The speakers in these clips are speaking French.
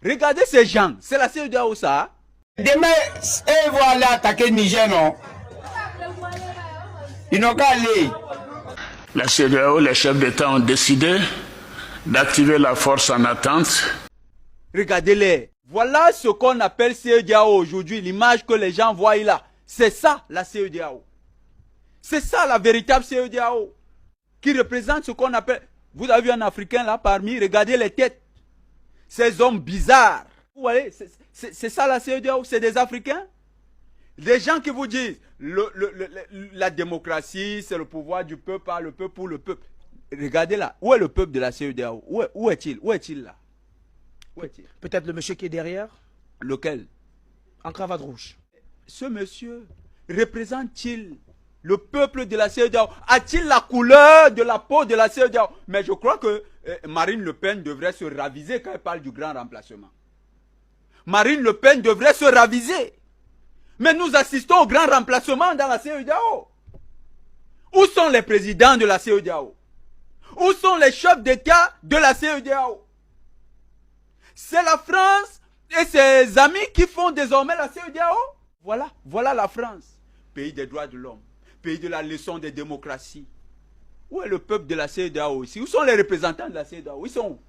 Regardez ces gens, c'est la CEDEAO ça. Demain, ils vont aller attaquer Niger, non? Ils n'ont qu'à aller. La CEDEAO, les chefs d'État ont décidé d'activer la force en attente. Regardez-les. Voilà ce qu'on appelle CEDEAO aujourd'hui, l'image que les gens voient là. C'est ça la CEDEAO. C'est ça la véritable CEDEAO. Qui représente ce qu'on appelle... Vous avez vu un Africain là parmi, regardez les têtes. Ces hommes bizarres. Vous voyez, c'est ça la CEDEAO, c'est des Africains. Des gens qui vous disent, la démocratie, c'est le pouvoir du peuple, par le peuple, pour le peuple. Regardez là, où est le peuple de la CEDEAO? Où est-il? Où est-il là? Peut-être le monsieur qui est derrière? Lequel? En cravate rouge. Ce monsieur représente-t-il le peuple de la CEDEAO? A-t-il la couleur de la peau de la CEDEAO? Mais je crois que Marine Le Pen devrait se raviser quand elle parle du grand remplacement. Marine Le Pen devrait se raviser. Mais nous assistons au grand remplacement dans la CEDEAO. Où sont les présidents de la CEDEAO? Où sont les chefs d'État de la CEDEAO? C'est la France et ses amis qui font désormais la CEDEAO. Voilà la France. Pays des droits de l'homme. Pays de la leçon des démocraties. Où est le peuple de la CEDEAO ici? Où sont les représentants de la CEDEAO? Ils sont où?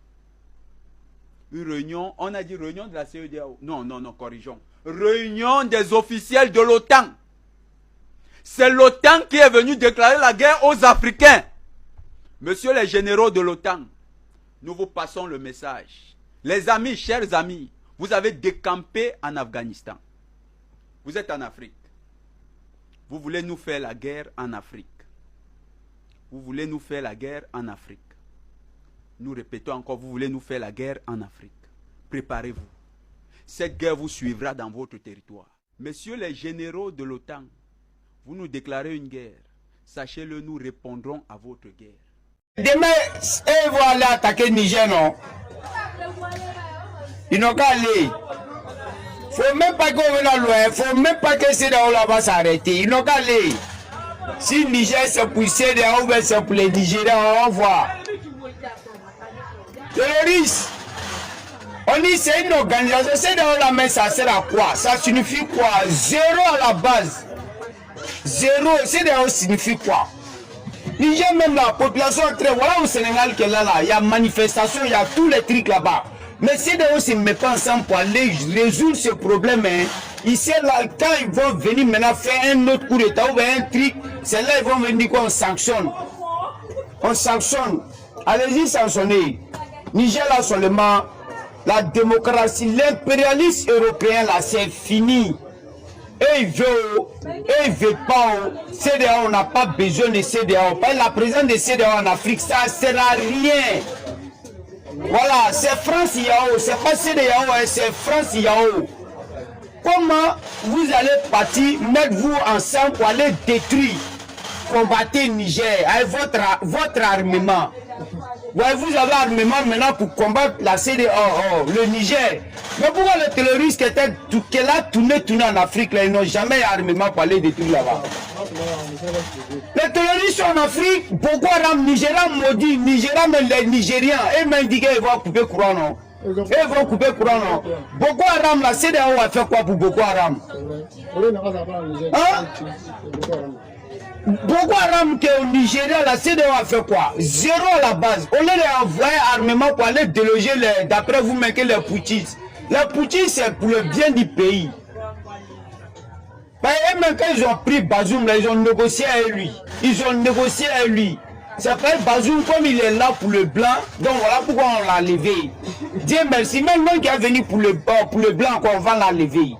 Une réunion, on a dit réunion de la CEDEAO. Non, corrigeons. Réunion des officiels de l'OTAN. C'est l'OTAN qui est venu déclarer la guerre aux Africains. Messieurs les généraux de l'OTAN, nous vous passons le message. Les amis, chers amis, vous avez décampé en Afghanistan. Vous êtes en Afrique. Vous voulez nous faire la guerre en Afrique. Vous voulez nous faire la guerre en Afrique. Nous répétons encore, vous voulez nous faire la guerre en Afrique. Préparez-vous. Cette guerre vous suivra dans votre territoire. Messieurs les généraux de l'OTAN, vous nous déclarez une guerre. Sachez-le, nous répondrons à votre guerre. Demain, ils vont aller attaquer Niger, non? Ils n'ont qu'à aller. Faut même pas qu'on vienne loin. Faut même pas que CEDEAO là-bas s'arrêter. Ils n'ont qu'à aller. Si Niger c'est pour CEDEAO ou c'est pour les Nigériens, on va voir. Terroristes. On dit c'est une organisation. CEDEAO là, mais ça sert à quoi? Ça signifie quoi? Zéro à la base. Zéro. CEDEAO signifie quoi? Niger même la population est très... Voilà au Sénégal qu'elle est là. Il y a manifestation, il y a tous les trucs là-bas. Mais CEDEAO ne se met pas ensemble pour aller résoudre ce problème. Hein. Ici, là, quand ils vont venir maintenant faire un autre coup d'État ou un truc, c'est là qu'ils vont venir dire qu'on sanctionne. On sanctionne. Allez-y sanctionner. Niger là seulement, la démocratie, l'impérialisme européen là, c'est fini. Et il veut pas. CEDEAO, on n'a pas besoin de CEDEAO. La présence de CEDEAO en Afrique, ça ne sert à rien. Voilà, c'est France Yao, c'est pas CEDEAO, c'est France Yao. Comment vous allez partir, mettre-vous ensemble pour aller détruire, combattre Niger avec votre armement? Ouais, vous avez armement maintenant pour combattre la CEDEAO, le Niger. Mais pourquoi les terroristes qui a tourné en Afrique, là, ils n'ont jamais armement pour aller détruire là-bas? Les terroristes en Afrique, Boko Haram, Nigeria maudit, Nigeria, mais les Nigériens, ils m'ont dit qu'ils vont couper courant, non? Ils vont couper courant, non? Boko Haram, la CEDEAO a fait quoi pour Boko Haram? Hein? Boko Haram qui est au Nigeria, la CEDEAO a fait quoi? Zéro à la base. On les a envoyé armement pour aller déloger, d'après vous, mais que les putschistes. Les putschistes, c'est pour le bien du pays. Et même quand ils ont pris Bazoum, là, ils ont négocié avec lui. Ils ont négocié avec lui. C'est pas Bazoum, comme il est là pour le blanc, donc voilà pourquoi on l'a levé. Dieu merci, même nous qui est venu pour le blanc, on va la lever.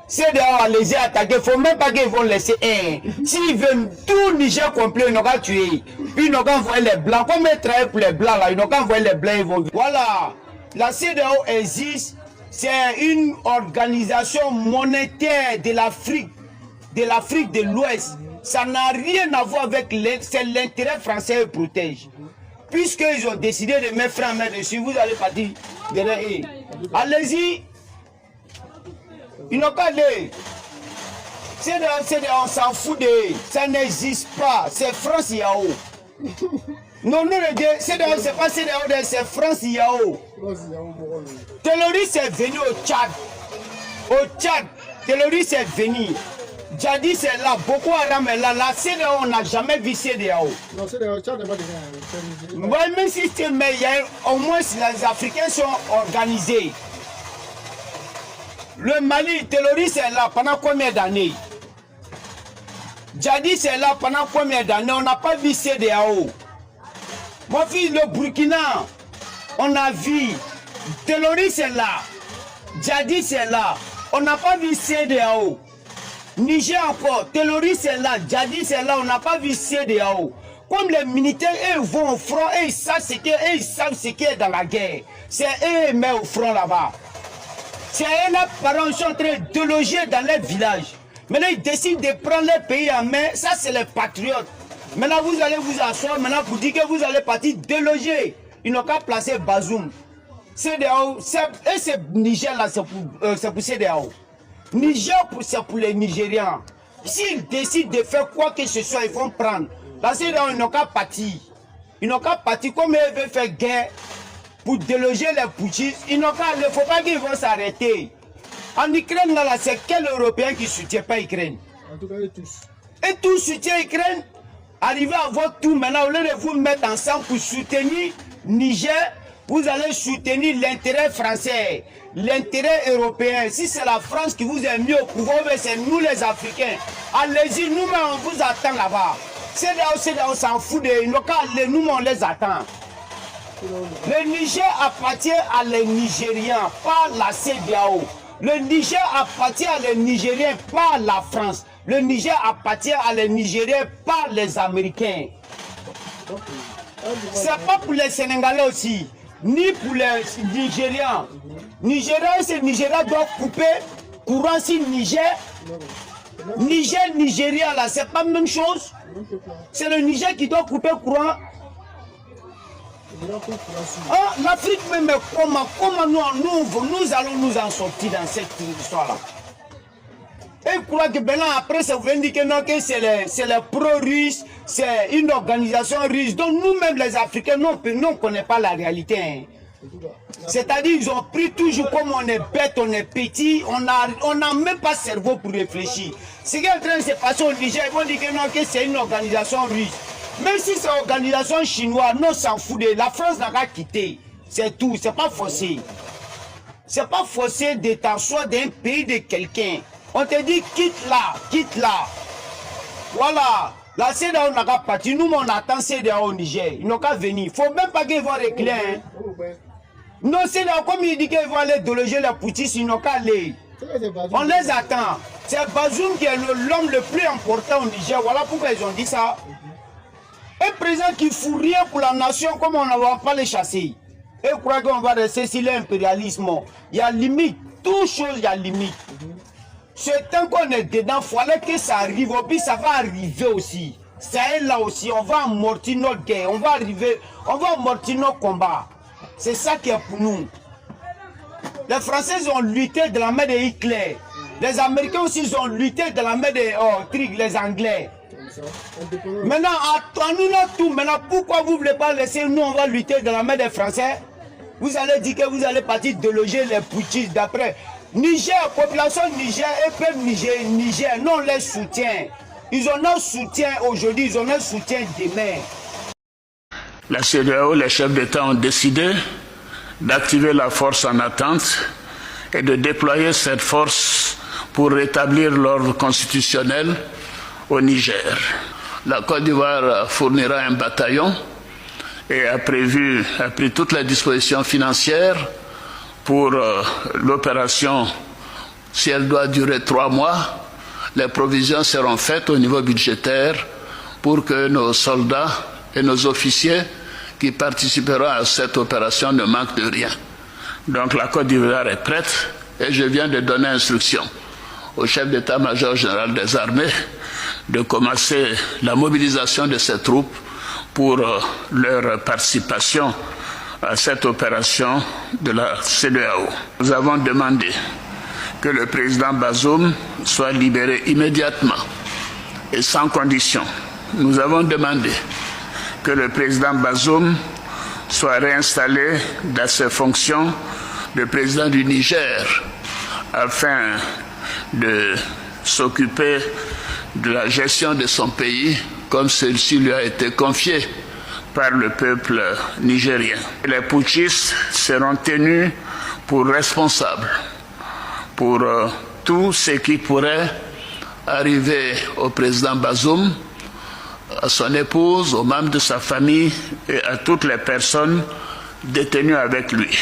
C'est dehors, les attaquer, il ne faut même pas qu'ils vont laisser un. S'ils veulent tout Niger complet, ils n'ont qu'à tuer. Puis ils n'ont qu'à envoyer les blancs. Comme ils travaillent pour les blancs, là, ils n'ont qu'à envoyer les blancs, ils vont. Voilà, la CEDEAO existe. C'est une organisation monétaire de l'Afrique de l'Ouest. Ça n'a rien à voir avec l'intérêt français qui protège. Puisqu'ils ont décidé de mettre frein à main dessus, vous allez partir derrière eux. Allez-y. Ils n'ont pas aller. On s'en fout de ça n'existe pas. C'est France Yao. Non, non, CEDEAO, c'est pas CEDEAO, c'est France Yao. Terroriste est venu au Tchad. Au Tchad, terroriste est venu. Djadis est là, Boko Haram est là. La CEDEAO, on n'a jamais vu CEDEAO. Non, CEDEAO, Tchad n'est pas déjà. Même si c'est meilleur, au moins les Africains sont organisés. Le Mali, terroriste est là pendant combien d'années? Djadis est là pendant combien d'années? On n'a pas vu CEDEAO. Mon fils, le Burkina, on a vu. Terroriste est là. Djadis est là. On n'a pas vu CEDEAO. Niger encore, terroriste est là. Djadis est là. On n'a pas vu CEDEAO. Comme les militaires, eux vont au front, et ils savent ce qui est dans la guerre. C'est eux qui mettent au front là-bas. C'est eux, leurs parents sont en train de loger dans les villages. Maintenant, ils décident de prendre les pays en main. Ça, c'est les patriotes. Maintenant, vous allez vous asseoir maintenant pour dire que vous allez partir déloger. Ils n'ont qu'à placer Bazoum. CEDEAO, et c'est Niger là, c'est pour CEDEAO. Niger, c'est pour les Nigérians. S'ils décident de faire quoi que ce soit, ils vont prendre. La CEDEAO, ils n'ont qu'à partir. Ils n'ont qu'à partir comme ils veulent faire guerre pour déloger les putschistes. Il ne faut pas qu'ils vont s'arrêter. En Ukraine, là, c'est quel Européen qui ne soutient pas l'Ukraine? En tout cas, eux tous. Et tous soutiennent l'Ukraine. Arrivez à voir tout maintenant, au lieu de vous mettre ensemble pour soutenir Niger, vous allez soutenir l'intérêt français, l'intérêt européen. Si c'est la France qui vous a mis au pouvoir, c'est nous les Africains. Allez-y, nous-mêmes, on vous attend là-bas. CEDEAO, on s'en fout de nous, nous, on les attend. Le Niger appartient à les Nigériens, pas la CEDEAO. Le Niger appartient à les Nigériens, pas la France. Le Niger appartient à les Nigériens, pas les Américains. C'est pas pour les Sénégalais aussi, ni pour les Nigériens. Nigeria doit couper courant sur Niger. Nigeria, là, c'est pas la même chose. C'est le Niger qui doit couper courant. Ah, l'Afrique même, comment nous allons nous en sortir dans cette histoire-là? Et croient que maintenant, après, ça vous indique que c'est les pro-russes, c'est une organisation russe. Donc nous-mêmes, les Africains, nous ne connaissons pas la réalité. Hein. C'est-à-dire ils ont pris toujours comme on est bête, on est petit, on n'a même pas cerveau pour réfléchir. Ce qui est en train de se passer au Niger, ils vont dire que non, que c'est une organisation russe. Même si c'est une organisation chinoise, nous s'en fout de la France n'a qu'à quitter. C'est tout, c'est pas forcé. C'est pas forcé de t'asseoir d'un pays de quelqu'un. On te dit quitte là. Voilà. La CEDEAO n'a qu'à partir. Nous, on attend CEDEAO au Niger. Ils n'ont qu'à venir. Il ne faut même pas qu'ils vont reculer. Hein. Non, CEDEAO, comme il dit qu'ils vont aller déloger les putschistes, ils n'ont qu'à aller. On les attend. C'est Bazoum qui est l'homme le plus important au Niger. Voilà pourquoi ils ont dit ça. Un président qui ne fout rien pour la nation, comme on ne va pas les chasser. Et croit qu'on va rester sur l'impérialisme. Il y a limite. Toute chose, il y a limite. C'est tant qu'on est dedans, il fallait que ça arrive. Et puis ça va arriver aussi. Ça est là aussi. On va amortir notre guerre. On va amortir nos combats. C'est ça qui est pour nous. Les Français ont lutté de la main de Hitler. Les Américains aussi ils ont lutté de la main de les Anglais. Maintenant, à nous tout. Maintenant, pourquoi vous ne voulez pas laisser nous, on va lutter de la main des Français? Vous allez dire que vous allez partir déloger les putschistes d'après. Niger, population Niger et peuple Niger, nous on les soutient. Ils ont notre soutien aujourd'hui, ils ont notre soutien demain. La CEDEAO, les chefs d'État ont décidé d'activer la force en attente et de déployer cette force pour rétablir l'ordre constitutionnel au Niger. La Côte d'Ivoire fournira un bataillon et a pris toutes les dispositions financières pour l'opération. Si elle doit durer 3 mois, les provisions seront faites au niveau budgétaire pour que nos soldats et nos officiers qui participeront à cette opération ne manquent de rien. Donc la Côte d'Ivoire est prête et je viens de donner instruction au chef d'état-major général des armées de commencer la mobilisation de ces troupes pour leur participation à cette opération de la CEDEAO. Nous avons demandé que le président Bazoum soit libéré immédiatement et sans condition. Nous avons demandé que le président Bazoum soit réinstallé dans ses fonctions de président du Niger afin de s'occuper de la gestion de son pays comme celle-ci lui a été confiée par le peuple nigérien. Les putschistes seront tenus pour responsables pour tout ce qui pourrait arriver au président Bazoum, à son épouse, aux membres de sa famille et à toutes les personnes détenues avec lui.